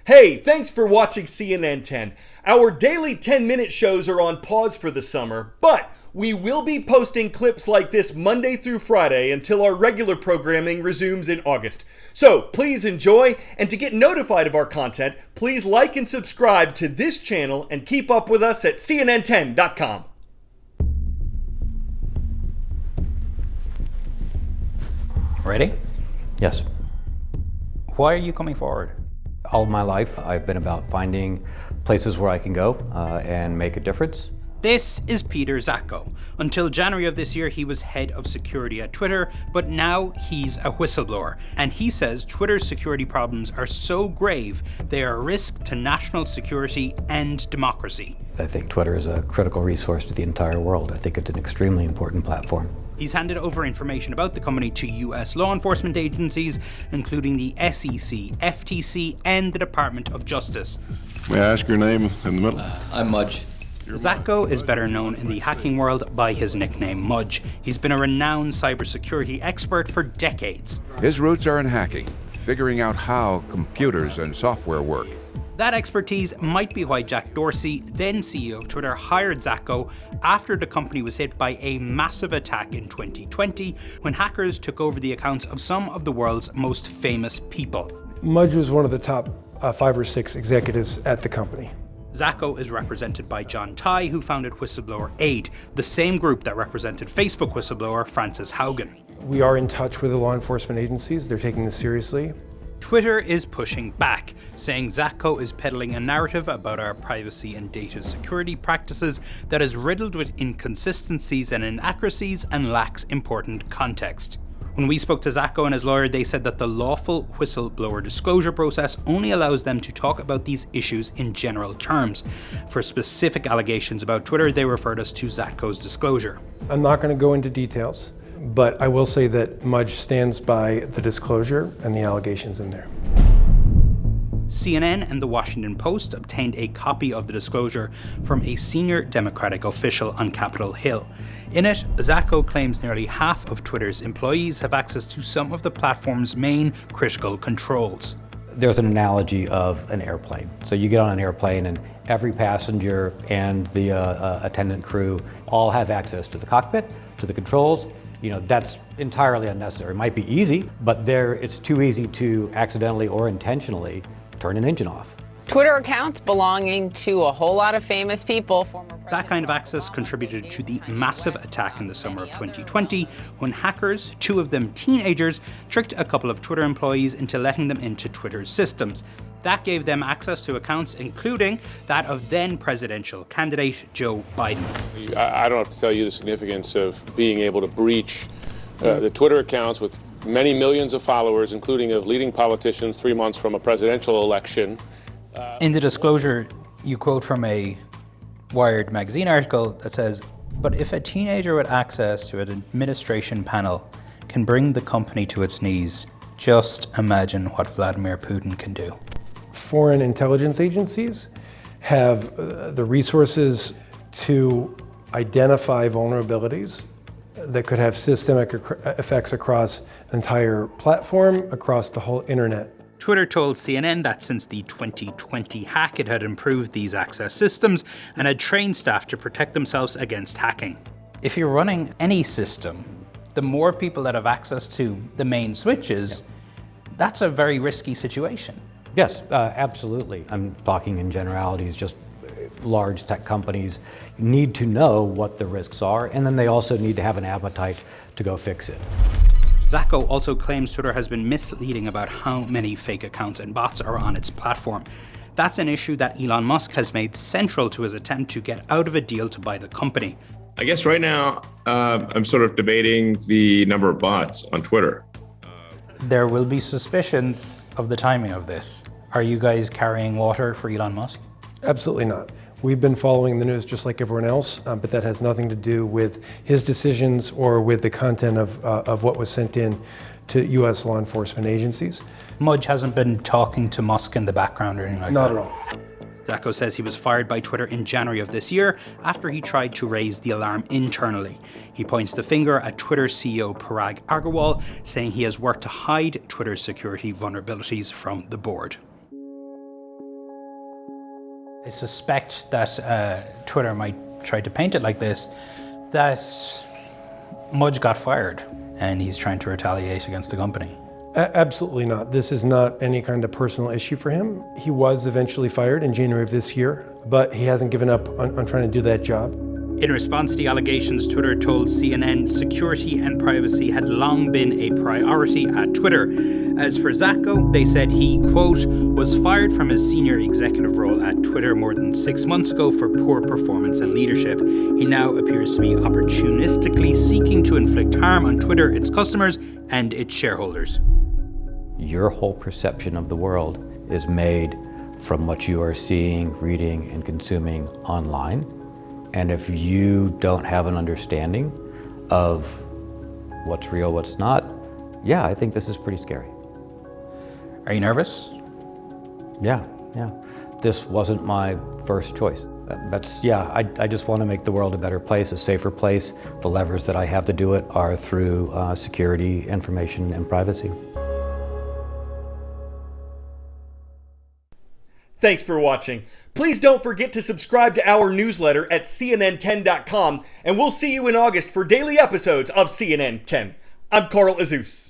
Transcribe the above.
Hey, thanks for watching CNN 10. Our daily 10-minute shows are on pause for the summer, but we will be posting clips like this Monday through Friday until our regular programming resumes in August. So please enjoy, and to get notified of our content, please like and subscribe to this channel and keep up with us at CNN10.com. Ready? Yes. Why are you coming forward? All my life, I've been about finding places where I can go and make a difference. This is Peter Zatko. Until January of this year, he was head of security at Twitter, but now he's a whistleblower. And he says Twitter's security problems are so grave, they are a risk to national security and democracy. I think Twitter is a critical resource to the entire world. I think it's an extremely important platform. He's handed over information about the company to US law enforcement agencies, including the SEC, FTC, and the Department of Justice. May I ask your name in the middle? I'm Mudge. Zatko is better known in the hacking world by his nickname Mudge. He's been a renowned cybersecurity expert for decades. His roots are in hacking, figuring out how computers and software work. That expertise might be why Jack Dorsey, then CEO of Twitter, hired Zatko after the company was hit by a massive attack in 2020 when hackers took over the accounts of some of the world's most famous people. Mudge was one of the top 5 or 6 executives at the company. Zatko is represented by John Tai, who founded Whistleblower Aid, the same group that represented Facebook whistleblower Frances Haugen. We are in touch with the law enforcement agencies. They're taking this seriously. Twitter is pushing back, saying Zatko is peddling a narrative about our privacy and data security practices that is riddled with inconsistencies and inaccuracies and lacks important context. When we spoke to Zatko and his lawyer, they said that the lawful whistleblower disclosure process only allows them to talk about these issues in general terms. For specific allegations about Twitter, they referred us to Zatko's disclosure. I'm not going to go into details, but I will say that Mudge stands by the disclosure and the allegations in there. CNN and the Washington Post obtained a copy of the disclosure from a senior Democratic official on Capitol Hill. In it, Zatko claims nearly half of Twitter's employees have access to some of the platform's main critical controls. There's an analogy of an airplane. So you get on an airplane and every passenger and the attendant crew all have access to the cockpit, to the controls. You know, that's entirely unnecessary. It might be easy, but it's too easy to accidentally or intentionally turn an engine off. Twitter accounts belonging to a whole lot of famous people. That kind of access contributed to the massive attack in the summer of 2020 when hackers, 2 of them teenagers, tricked a couple of Twitter employees into letting them into Twitter's systems. That gave them access to accounts, including that of then presidential candidate Joe Biden. I don't have to tell you the significance of being able to breach the Twitter accounts with many millions of followers, including of leading politicians 3 months from a presidential election. In the disclosure, you quote from a Wired magazine article that says, "But if a teenager with access to an administration panel can bring the company to its knees, just imagine what Vladimir Putin can do." Foreign intelligence agencies have the resources to identify vulnerabilities that could have systemic effects across the entire platform, across the whole internet. Twitter told CNN that since the 2020 hack, it had improved these access systems and had trained staff to protect themselves against hacking. If you're running any system, the more people that have access to the main switches, that's a very risky situation. Yes, absolutely. I'm talking in generalities, just large tech companies need to know what the risks are, and then they also need to have an appetite to go fix it. Zatko also claims Twitter has been misleading about how many fake accounts and bots are on its platform. That's an issue that Elon Musk has made central to his attempt to get out of a deal to buy the company. I guess right now, I'm sort of debating the number of bots on Twitter. There will be suspicions of the timing of this. Are you guys carrying water for Elon Musk? Absolutely not. We've been following the news just like everyone else, but that has nothing to do with his decisions or with the content of what was sent in to U.S. law enforcement agencies. Mudge hasn't been talking to Musk in the background or anything like that? Not at all. Zatko says he was fired by Twitter in January of this year after he tried to raise the alarm internally. He points the finger at Twitter CEO Parag Agrawal, saying he has worked to hide Twitter's security vulnerabilities from the board. I suspect that Twitter might try to paint it like this, that Mudge got fired and he's trying to retaliate against the company. Absolutely not. This is not any kind of personal issue for him. He was eventually fired in January of this year, but he hasn't given up on trying to do that job. In response to the allegations, Twitter told CNN security and privacy had long been a priority at Twitter. As for Zacko, they said he, quote, was fired from his senior executive role at Twitter more than 6 months ago for poor performance and leadership. He now appears to be opportunistically seeking to inflict harm on Twitter, its customers, and its shareholders. Your whole perception of the world is made from what you are seeing, reading, and consuming online. And if you don't have an understanding of what's real, what's not, yeah, I think this is pretty scary. Are you nervous? Yeah. This wasn't my first choice. I just want to make the world a better place, a safer place. The levers that I have to do it are through security, information, and privacy. Thanks for watching. Please don't forget to subscribe to our newsletter at CNN10.com, and we'll see you in August for daily episodes of CNN 10. I'm Carl Azus.